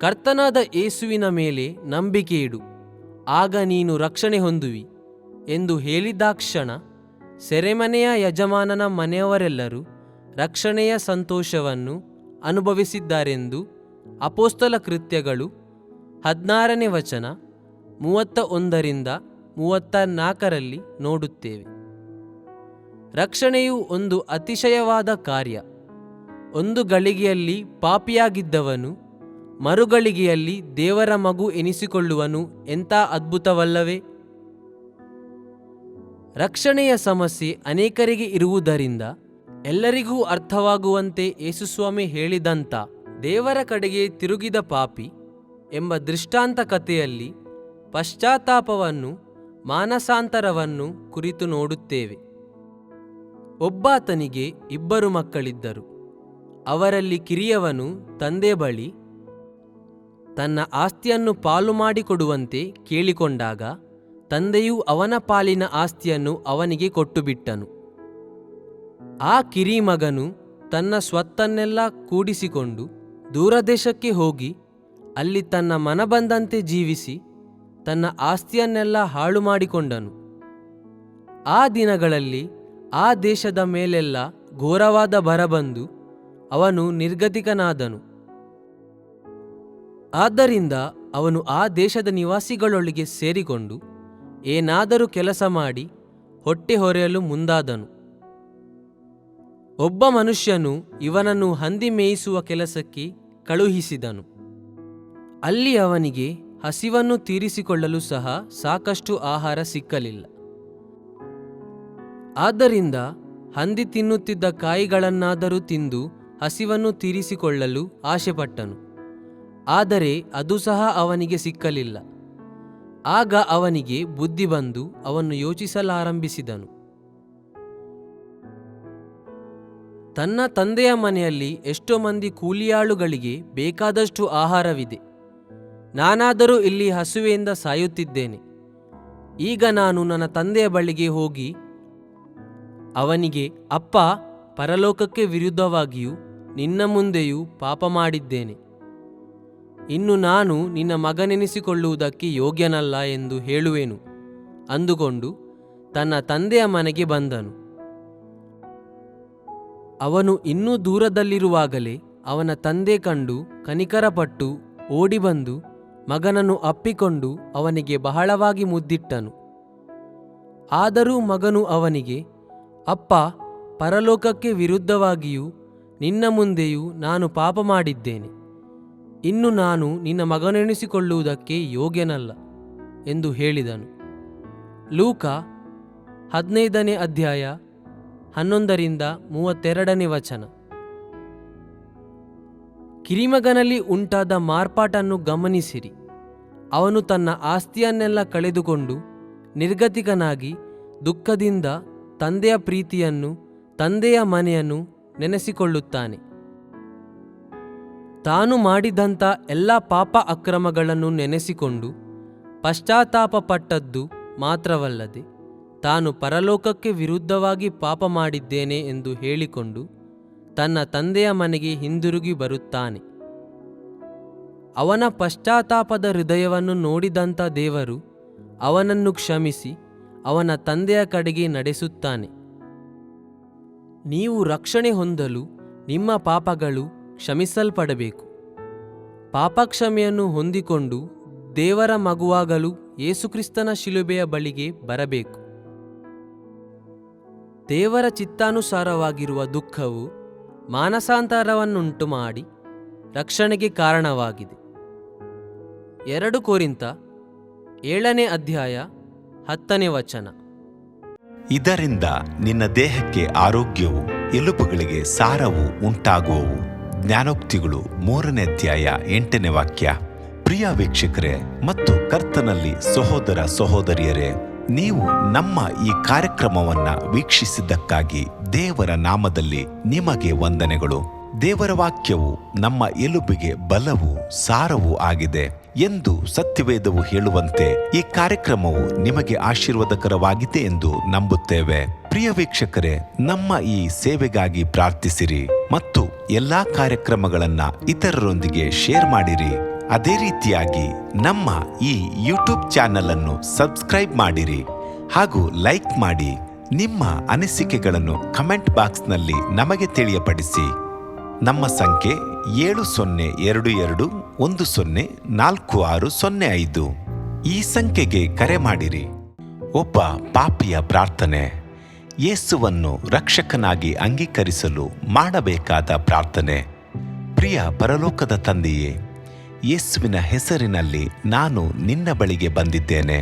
ಕರ್ತನಾದ ಯೇಸುವಿನ ಮೇಲೆ ನಂಬಿಕೆ ಇಡು, ಆಗ ನೀನು ರಕ್ಷಣೆ ಹೊಂದುವಿ ಎಂದು ಹೇಳಿದಾಕ್ಷಣ ಸೆರೆಮನೆಯ ಯಜಮಾನನ ಮನೆಯವರೆಲ್ಲರೂ ರಕ್ಷಣೆಯ ಸಂತೋಷವನ್ನು ಅನುಭವಿಸಿದ್ದಾರೆಂದು ಅಪೊಸ್ತಲ ಕೃತ್ಯಗಳು 16ನೇ ವಚನ 31ರಿಂದ 34ರಲ್ಲಿ ನೋಡುತ್ತೇವೆ. ರಕ್ಷಣೆಯು ಒಂದು ಅತಿಶಯವಾದ ಕಾರ್ಯ. ಒಂದು ಗಳಿಗೆಯಲ್ಲಿ ಪಾಪಿಯಾಗಿದ್ದವನು ಮರುಗಳಿಗೆಯಲ್ಲಿ ದೇವರ ಮಗು ಎನಿಸಿಕೊಳ್ಳುವನು. ಎಂಥ ಅದ್ಭುತವಲ್ಲವೇ? ರಕ್ಷಣೆಯ ಸಮಸ್ಯೆ ಅನೇಕರಿಗೆ ಇರುವುದರಿಂದ ಎಲ್ಲರಿಗೂ ಅರ್ಥವಾಗುವಂತೆ ಯೇಸುಸ್ವಾಮಿ ಹೇಳಿದಂಥ ದೇವರ ಕಡೆಗೆ ತಿರುಗಿದ ಪಾಪಿ ಎಂಬ ದೃಷ್ಟಾಂತ ಕಥೆಯಲ್ಲಿ ಪಶ್ಚಾತ್ತಾಪವನ್ನು, ಮಾನಸಾಂತರವನ್ನು ಕುರಿತು ನೋಡುತ್ತೇವೆ. ಒಬ್ಬಾತನಿಗೆ 2 ಮಕ್ಕಳಿದ್ದರು. ಅವರಲ್ಲಿ ಕಿರಿಯವನು ತಂದೆ ಬಳಿ ತನ್ನ ಆಸ್ತಿಯನ್ನು ಪಾಲು ಮಾಡಿಕೊಡುವಂತೆ ಕೇಳಿಕೊಂಡಾಗ ತಂದೆಯು ಅವನ ಪಾಲಿನ ಆಸ್ತಿಯನ್ನು ಅವನಿಗೆ ಕೊಟ್ಟುಬಿಟ್ಟನು. ಆ ಕಿರಿಮಗನು ತನ್ನ ಸ್ವತ್ತನ್ನೆಲ್ಲ ಕೂಡಿಸಿಕೊಂಡು ದೂರದೇಶಕ್ಕೆ ಹೋಗಿ ಅಲ್ಲಿ ತನ್ನ ಮನಬಂದಂತೆ ಜೀವಿಸಿ ತನ್ನ ಆಸ್ತಿಯನ್ನೆಲ್ಲ ಹಾಳು ಮಾಡಿಕೊಂಡನು. ಆ ದಿನಗಳಲ್ಲಿ ಆ ದೇಶದ ಮೇಲೆಲ್ಲ ಘೋರವಾದ ಬರ ಬಂದು ಅವನು ನಿರ್ಗತಿಕನಾದನು. ಆದ್ದರಿಂದ ಅವನು ಆ ದೇಶದ ನಿವಾಸಿಗಳೊಳಗೆ ಸೇರಿಕೊಂಡು ಏನಾದರೂ ಕೆಲಸ ಮಾಡಿ ಹೊಟ್ಟೆ ಹೊರೆಯಲು ಮುಂದಾದನು. ಒಬ್ಬ ಮನುಷ್ಯನು ಇವನನ್ನು ಹಂದಿ ಮೇಯಿಸುವ ಕೆಲಸಕ್ಕೆ ಕಳುಹಿಸಿದನು. ಅಲ್ಲಿ ಅವನಿಗೆ ಹಸಿವನ್ನು ತೀರಿಸಿಕೊಳ್ಳಲು ಸಹ ಸಾಕಷ್ಟು ಆಹಾರ ಸಿಕ್ಕಲಿಲ್ಲ. ಆದ್ದರಿಂದ ಹಂದಿ ತಿನ್ನುತ್ತಿದ್ದ ಕಾಯಿಗಳನ್ನಾದರೂ ತಿಂದು ಹಸಿವನ್ನು ತೀರಿಸಿಕೊಳ್ಳಲು ಆಶೆಪಟ್ಟನು. ಆದರೆ ಅದು ಸಹ ಅವನಿಗೆ ಸಿಕ್ಕಲಿಲ್ಲ. ಆಗ ಅವನಿಗೆ ಬುದ್ಧಿ ಬಂದು ಅವನು ಯೋಚಿಸಲಾರಂಭಿಸಿದನು. ತನ್ನ ತಂದೆಯ ಮನೆಯಲ್ಲಿ ಎಷ್ಟೋ ಮಂದಿ ಕೂಲಿಯಾಳುಗಳಿಗೆ ಬೇಕಾದಷ್ಟು ಆಹಾರವಿದೆ. ನಾನಾದರೂ ಇಲ್ಲಿ ಹಸುವೆಯಿಂದ ಸಾಯುತ್ತಿದ್ದೇನೆ. ಈಗ ನಾನು ನನ್ನ ತಂದೆಯ ಬಳಿಗೆ ಹೋಗಿ ಅವನಿಗೆ, ಅಪ್ಪ, ಪರಲೋಕಕ್ಕೆ ವಿರುದ್ಧವಾಗಿಯೂ ನಿನ್ನ ಮುಂದೆಯೂ ಪಾಪ ಮಾಡಿದ್ದೇನೆ. ಇನ್ನು ನಾನು ನಿನ್ನ ಮಗನೆನಿಸಿಕೊಳ್ಳುವುದಕ್ಕೆ ಯೋಗ್ಯನಲ್ಲ ಎಂದು ಹೇಳುವೆನು ಅಂದುಕೊಂಡು ತನ್ನ ತಂದೆಯ ಮನೆಗೆ ಬಂದನು. ಅವನು ಇನ್ನೂ ದೂರದಲ್ಲಿರುವಾಗಲೇ ಅವನ ತಂದೆ ಕಂಡು ಕನಿಕರಪಟ್ಟು ಓಡಿಬಂದು ಮಗನನ್ನು ಅಪ್ಪಿಕೊಂಡು ಅವನಿಗೆ ಬಹಳವಾಗಿ ಮುದ್ದಿಟ್ಟನು. ಆದರೂ ಮಗನು ಅವನಿಗೆ, ಅಪ್ಪ, ಪರಲೋಕಕ್ಕೆ ವಿರುದ್ಧವಾಗಿಯೂ ನಿನ್ನ ಮುಂದೆಯೂ ನಾನು ಪಾಪ ಮಾಡಿದ್ದೇನೆ. ಇನ್ನು ನಾನು ನಿನ್ನ ಮಗನೆನಿಸಿಕೊಳ್ಳುವುದಕ್ಕೆ ಯೋಗ್ಯನಲ್ಲ ಎಂದು ಹೇಳಿದನು. ಲೂಕ 15ನೇ ಅಧ್ಯಾಯ 11ರಿಂದ 32ನೇ ವಚನ. ಕಿರಿಮಗನಲ್ಲಿ ಉಂಟಾದ ಮಾರ್ಪಾಟನ್ನು ಗಮನಿಸಿರಿ. ಅವನು ತನ್ನ ಆಸ್ತಿಯನ್ನೆಲ್ಲ ಕಳೆದುಕೊಂಡು ನಿರ್ಗತಿಕನಾಗಿ ದುಃಖದಿಂದ ತಂದೆಯ ಪ್ರೀತಿಯನ್ನು, ತಂದೆಯ ಮನೆಯನ್ನು ನೆನೆಸಿಕೊಳ್ಳುತ್ತಾನೆ. ತಾನು ಮಾಡಿದಂಥ ಎಲ್ಲ ಪಾಪ ಅಕ್ರಮಗಳನ್ನು ನೆನೆಸಿಕೊಂಡು ಪಶ್ಚಾತ್ತಾಪ ಪಟ್ಟದ್ದು ಮಾತ್ರವಲ್ಲದೆ ತಾನು ಪರಲೋಕಕ್ಕೆ ವಿರುದ್ಧವಾಗಿ ಪಾಪ ಮಾಡಿದ್ದೇನೆ ಎಂದು ಹೇಳಿಕೊಂಡು ತನ್ನ ತಂದೆಯ ಮನೆಗೆ ಹಿಂದಿರುಗಿ ಬರುತ್ತಾನೆ. ಅವನ ಪಶ್ಚಾತ್ತಾಪದ ಹೃದಯವನ್ನು ನೋಡಿದಂಥ ದೇವರು ಅವನನ್ನು ಕ್ಷಮಿಸಿ ಅವನ ತಂದೆಯ ಕಡೆಗೆ ನಡೆಸುತ್ತಾನೆ. ನೀವು ರಕ್ಷಣೆ ಹೊಂದಲು ನಿಮ್ಮ ಪಾಪಗಳು ಕ್ಷಮಿಸಲ್ಪಡಬೇಕು. ಪಾಪಕ್ಷಮೆಯನ್ನು ಹೊಂದಿಕೊಂಡು ದೇವರ ಮಗುವಾಗಲು ಯೇಸುಕ್ರಿಸ್ತನ ಶಿಲುಬೆಯ ಬಳಿಗೆ ಬರಬೇಕು. ದೇವರ ಚಿತ್ತಾನುಸಾರವಾಗಿರುವ ದುಃಖವು ಮಾನಸಾಂತರವನ್ನುಂಟು ಮಾಡಿ ರಕ್ಷಣೆಗೆ ಕಾರಣವಾಗಿದೆ. 2 ಕೊರಿಂಥ 7ನೇ ಅಧ್ಯಾಯ 10ನೇ ವಚನ. ಇದರಿಂದ ನಿನ್ನ ದೇಹಕ್ಕೆ ಆರೋಗ್ಯವು, ಎಲುಬುಗಳಿಗೆ ಸಾರವು ಉಂಟಾಗುವವು. ಜ್ಞಾನೋಕ್ತಿಗಳು 3ನೇ ಅಧ್ಯಾಯ 8ನೇ ವಾಕ್ಯ. ಪ್ರಿಯ ವೀಕ್ಷಕರೇ ಮತ್ತು ಕರ್ತನಲ್ಲಿ ಸಹೋದರ ಸಹೋದರಿಯರೇ, ನೀವು ನಮ್ಮ ಈ ಕಾರ್ಯಕ್ರಮವನ್ನ ವೀಕ್ಷಿಸಿದ್ದಕ್ಕಾಗಿ ದೇವರ ನಾಮದಲ್ಲಿ ನಿಮಗೆ ವಂದನೆಗಳು. ದೇವರ ವಾಕ್ಯವು ನಮ್ಮ ಎಲುಬಿಗೆ ಬಲವು, ಸಾರವೂ ಆಗಿದೆ ಎಂದು ಸತ್ಯವೇದವು ಹೇಳುವಂತೆ ಈ ಕಾರ್ಯಕ್ರಮವು ನಿಮಗೆ ಆಶೀರ್ವಾದಕರವಾಗಿದೆ ಎಂದು ನಂಬುತ್ತೇವೆ. ಪ್ರಿಯ ವೀಕ್ಷಕರೇ, ನಮ್ಮ ಈ ಸೇವೆಗಾಗಿ ಪ್ರಾರ್ಥಿಸಿರಿ ಮತ್ತು ಎಲ್ಲಾ ಕಾರ್ಯಕ್ರಮಗಳನ್ನ ಇತರರೊಂದಿಗೆ ಶೇರ್ ಮಾಡಿರಿ. ಅದೇ ರೀತಿಯಾಗಿ ನಮ್ಮ ಈ ಯೂಟ್ಯೂಬ್ ಚಾನೆಲ್ ಅನ್ನು ಸಬ್ಸ್ಕ್ರೈಬ್ ಮಾಡಿರಿ ಹಾಗೂ ಲೈಕ್ ಮಾಡಿ. ನಿಮ್ಮ ಅನಿಸಿಕೆಗಳನ್ನು ಕಮೆಂಟ್ ಬಾಕ್ಸ್ನಲ್ಲಿ ನಮಗೆ ತಿಳಿಯಪಡಿಸಿ. ನಮ್ಮ ಸಂಖ್ಯೆ 7022104605. ಈ ಸಂಖ್ಯೆಗೆ ಕರೆ ಮಾಡಿರಿ. ಒಬ್ಬ ಪಾಪಿಯ ಪ್ರಾರ್ಥನೆ, ಯೇಸುವನ್ನು ರಕ್ಷಕನಾಗಿ ಅಂಗೀಕರಿಸಲು ಮಾಡಬೇಕಾದ ಪ್ರಾರ್ಥನೆ. ಪ್ರಿಯ ಪರಲೋಕದ ತಂದೆಯೇ, ಯೇಸುವಿನ ಹೆಸರಿನಲ್ಲಿ ನಾನು ನಿನ್ನ ಬಳಿಗೆ ಬಂದಿದ್ದೇನೆ.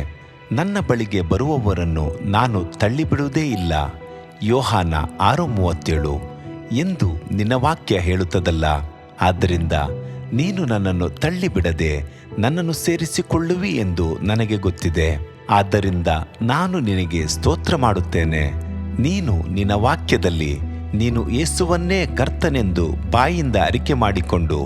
ನನ್ನ ಬಳಿಗೆ ಬರುವವರನ್ನು ನಾನು ತಳ್ಳಿಬಿಡುವುದೇ ಇಲ್ಲ. ಯೋಹಾನ 6:37 ಎಂದು ನಿನ್ನ ವಾಕ್ಯ ಹೇಳುತ್ತದಲ್ಲ. ಆದ್ದರಿಂದ ನೀನು ನನ್ನನ್ನು ತಳ್ಳಿಬಿಡದೆ ನನ್ನನ್ನು ಸೇರಿಸಿಕೊಳ್ಳುವಿ ಎಂದು ನನಗೆ ಗೊತ್ತಿದೆ. ಆದ್ದರಿಂದ ನಾನು ನಿನಗೆ ಸ್ತೋತ್ರ ಮಾಡುತ್ತೇನೆ. ನೀನು ನಿನ್ನ ವಾಕ್ಯದಲ್ಲಿ ನೀನು ಯೇಸುವನ್ನೇ ಕರ್ತನೆಂದು ಬಾಯಿಂದ ಅರಿಕೆ ಮಾಡಿಕೊಂಡು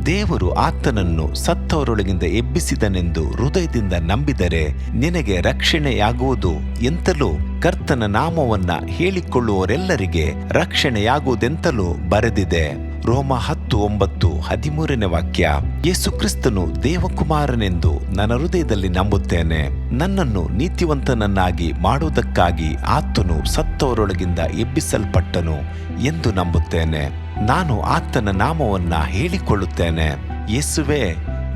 ದೇವರು ಆತನನ್ನು ಸತ್ತವರೊಳಗಿಂದ ಎಬ್ಬಿಸಿದನೆಂದು ಹೃದಯದಿಂದ ನಂಬಿದರೆ ನಿನಗೆ ರಕ್ಷಣೆಯಾಗುವುದು ಎಂತಲೂ, ಕರ್ತನ ನಾಮವನ್ನ ಹೇಳಿಕೊಳ್ಳುವವರೆಲ್ಲರಿಗೆ ರಕ್ಷಣೆಯಾಗುವುದೆಂತಲೂ ಬರೆದಿದೆ. ರೋಮ 10:9-13ನೇ ವಾಕ್ಯ. ಯೇಸುಕ್ರಿಸ್ತನು ದೇವಕುಮಾರನೆಂದು ನನ್ನ ಹೃದಯದಲ್ಲಿ ನಂಬುತ್ತೇನೆ. ನನ್ನನ್ನು ನೀತಿವಂತನನ್ನಾಗಿ ಮಾಡುವುದಕ್ಕಾಗಿ ಆತನು ಸತ್ತವರೊಳಗಿಂದ ಎಬ್ಬಿಸಲ್ಪಟ್ಟನು ಎಂದು ನಂಬುತ್ತೇನೆ. ನಾನು ಆತನ ನಾಮವನ್ನ ಹೇಳಿಕೊಳ್ಳುತ್ತೇನೆ. ಯೇಸುವೇ,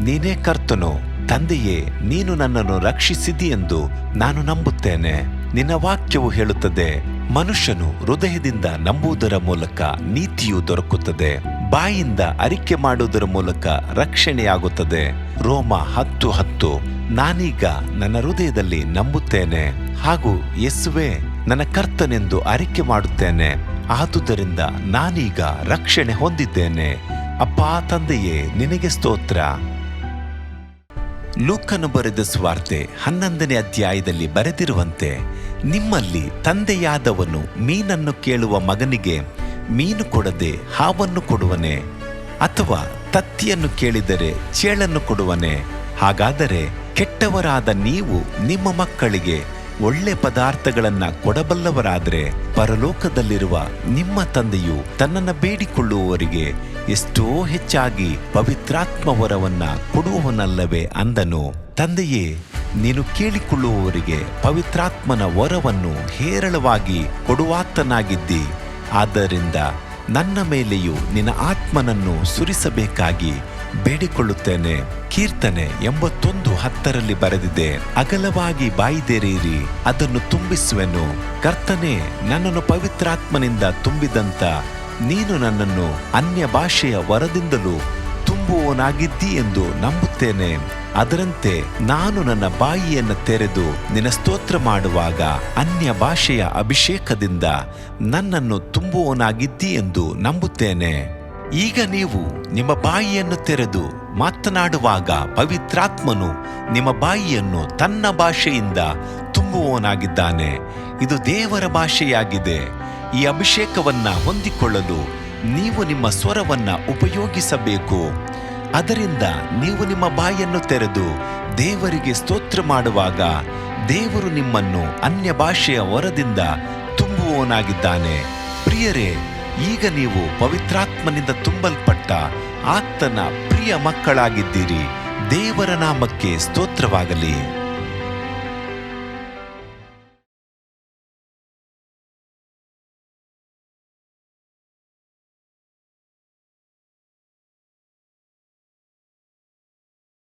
ನೀನೇ ಕರ್ತನು. ತಂದೆಯೇ, ನೀನು ನನ್ನನ್ನು ರಕ್ಷಿಸಿದಿ ಎಂದು ನಾನು ನಂಬುತ್ತೇನೆ. ನಿನ್ನ ವಾಕ್ಯವು ಹೇಳುತ್ತದೆ, ಮನುಷ್ಯನು ಹೃದಯದಿಂದ ನಂಬುವುದರ ಮೂಲಕ ನೀತಿಯು ದೊರಕುತ್ತದೆ, ಬಾಯಿಂದ ಅರಿಕೆ ಮಾಡುವುದರ ಮೂಲಕ ರಕ್ಷಣೆಯಾಗುತ್ತದೆ. ರೋಮ 10:10. ನಾನೀಗ ನನ್ನ ಹೃದಯದಲ್ಲಿ ನಂಬುತ್ತೇನೆ ಹಾಗೂ ಯೇಸುವೇ ನನ್ನ ಕರ್ತನೆಂದು ಅರಿಕೆ ಮಾಡುತ್ತೇನೆ. ಆದುದರಿಂದ ನಾನೀಗ ರಕ್ಷಣೆ ಹೊಂದಿದ್ದೇನೆ. ಅಪ್ಪಾ ತಂದೆಯೇ, ನಿನಗೆ ಸ್ತೋತ್ರ. ಲೂಕನು ಬರೆದ ಸುವಾರ್ತೆ 11ನೇ ಅಧ್ಯಾಯದಲ್ಲಿ ಬರೆದಿರುವಂತೆ, ನಿಮ್ಮಲ್ಲಿ ತಂದೆಯಾದವನು ಮೀನನ್ನು ಕೇಳುವ ಮಗನಿಗೆ ಮೀನು ಕೊಡದೆ ಹಾವನ್ನು ಕೊಡುವನೆ? ಅಥವಾ ತತ್ತಿಯನ್ನು ಕೇಳಿದರೆ ಚೇಳನ್ನು ಕೊಡುವನೆ? ಹಾಗಾದರೆ ಕೆಟ್ಟವರಾದ ನೀವು ನಿಮ್ಮ ಮಕ್ಕಳಿಗೆ ಒಳ್ಳೆ ಪದಾರ್ಥಗಳನ್ನ ಕೊಡಬಲ್ಲವರಾದರೆ ಪರಲೋಕದಲ್ಲಿರುವ ನಿಮ್ಮ ತಂದೆಯು ತನ್ನನ್ನು ಬೇಡಿಕೊಳ್ಳುವವರಿಗೆ ಎಷ್ಟೋ ಹೆಚ್ಚಾಗಿ ಪವಿತ್ರಾತ್ಮ ವರವನ್ನ ಕೊಡುವವನಲ್ಲವೇ ಅಂದನು. ತಂದೆಯೇ, ನೀನು ಕೇಳಿಕೊಳ್ಳುವವರಿಗೆ ಪವಿತ್ರಾತ್ಮನ ವರವನ್ನು ಹೇರಳವಾಗಿ ಕೊಡುವಾತನಾಗಿದ್ದಿ. ಆದ್ದರಿಂದ ನನ್ನ ಮೇಲೆಯೂ ನಿನ್ನ ಆತ್ಮನನ್ನು ಸುರಿಸಬೇಕಾಗಿ ಬೇಡಿಕೊಳ್ಳುತ್ತೇನೆ. ಕೀರ್ತನೆ 81:10 ಬರೆದಿದೆ, ಅಗಲವಾಗಿ ಬಾಯಿದೆರೆಯಿರಿ, ಅದನ್ನು ತುಂಬಿಸುವೆನು. ಕರ್ತನೇ, ನನ್ನನ್ನು ಪವಿತ್ರಾತ್ಮನಿಂದ ತುಂಬಿದಂತ ನೀನು ನನ್ನನ್ನು ಅನ್ಯ ಭಾಷೆಯ ವರದಿಂದಲೂ ತುಂಬುವವನಾಗಿದ್ದಿ ಎಂದು ನಂಬುತ್ತೇನೆ. ಅದರಂತೆ ನಾನು ನನ್ನ ಬಾಯಿಯನ್ನು ತೆರೆದು ನಿನ್ನ ಸ್ತೋತ್ರ ಮಾಡುವಾಗ ಅನ್ಯ ಭಾಷೆಯ ಅಭಿಷೇಕದಿಂದ ನನ್ನನ್ನು ತುಂಬುವವನಾಗಿದ್ದಿ ಎಂದು ನಂಬುತ್ತೇನೆ. ಈಗ ನೀವು ನಿಮ್ಮ ಬಾಯಿಯನ್ನು ತೆರೆದು ಮಾತನಾಡುವಾಗ ಪವಿತ್ರಾತ್ಮನು ನಿಮ್ಮ ಬಾಯಿಯನ್ನು ತನ್ನ ಭಾಷೆಯಿಂದ ತುಂಬುವವನಾಗಿದ್ದಾನೆ. ಇದು ದೇವರ ಭಾಷೆಯಾಗಿದೆ. ಈ ಅಭಿಷೇಕವನ್ನ ಹೊಂದಿಕೊಳ್ಳಲು ನೀವು ನಿಮ್ಮ ಸ್ವರವನ್ನ ಉಪಯೋಗಿಸಬೇಕು. ಅದರಿಂದ ನೀವು ನಿಮ್ಮ ಬಾಯನ್ನು ತೆರೆದು ದೇವರಿಗೆ ಸ್ತೋತ್ರ ಮಾಡುವಾಗ ದೇವರು ನಿಮ್ಮನ್ನು ಅನ್ಯ ಭಾಷೆಯ ವರದಿಂದ ತುಂಬುವವನಾಗಿದ್ದಾನೆ. ಪ್ರಿಯರೇ, ಈಗ ನೀವು ಪವಿತ್ರಾತ್ಮನಿಂದ ತುಂಬಲ್ಪಟ್ಟ ಆತನ ಪ್ರಿಯ ಮಕ್ಕಳಾಗಿದ್ದೀರಿ. ದೇವರ ನಾಮಕ್ಕೆ ಸ್ತೋತ್ರವಾಗಲಿ.